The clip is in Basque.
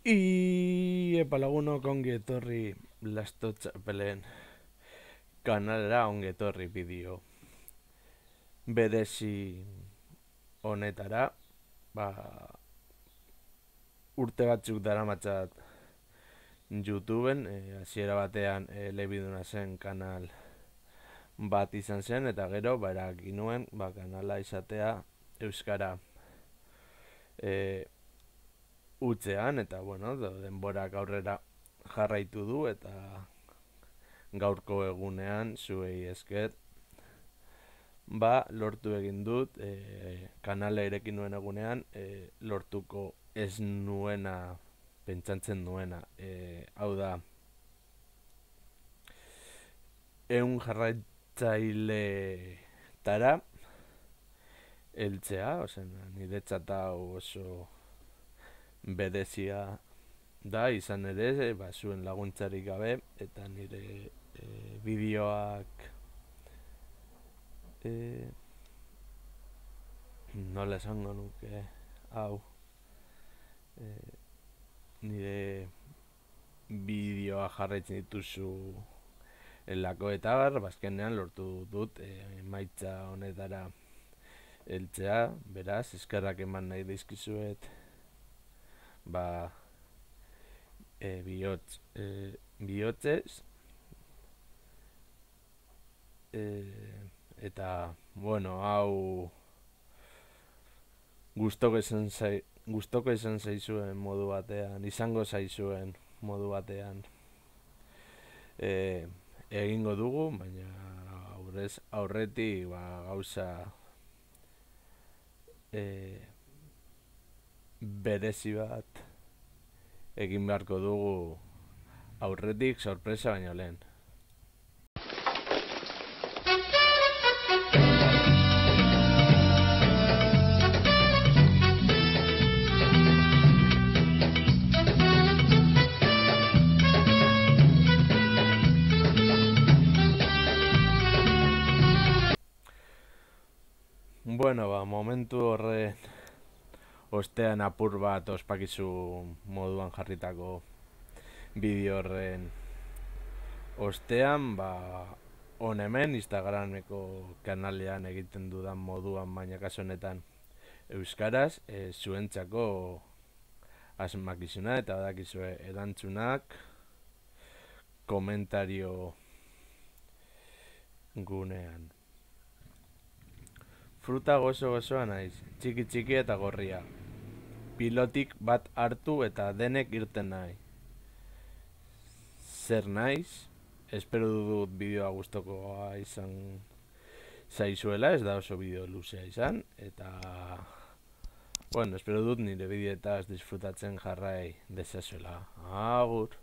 Epa lagunok ongi etorri Lasto Txapelen kanalera, ongi etorri bideo berezi honetara. Ba, urte batzuk daramatzat YouTubeen, hasiera batean elebiduna zen kanal bat izan zen, eta gero erabaki nuen kanala izatea euskara utzean, eta bueno, denborak aurrera jarraitu du, eta gaurko egunean zuei esker lortu egin dut kanala irekin nuen egunean lortuko ez nuena, pentsatzen nuena, hau da 100 jarraitzailetara heltzea. Niretzat hau oso berezia da, izan ere zuen laguntzarik gabe, eta nire bideoak nola esango nuke hau, nire bideoa jarraitzen dituzu elako eta bazkenean lortu dut emaitza honetara heltzea. Beraz, eskerrak eman nahi dizkizuet bihotzez, eta bueno, hau gustoko izan zaizuen modu batean, izango zaizuen modu batean egingo dugu, baina aurretik gauza berezi bat egin beharko dugu aurretik, sorpresa baino lehen. Bueno, momentu horren ostean apur bat ospakizu moduan jarritako bideo horren ostean, on hemen Instagrameko kanalean egiten dudan moduan, baina kasu honetan euskaraz, zuentzako asmakizuna, eta badakizue erantzunak komentario gunean. Fruta gozoa naiz, txiki eta gorria. Pilotik bat hartu eta denek irten nahi. Zer naiz? Espero dut bideoa gustokoa izan zaizuela, ez da oso bideo luzea izan, eta bueno, espero dut nire bideoetaz disfrutatzen jarrai dezazuela. Agur!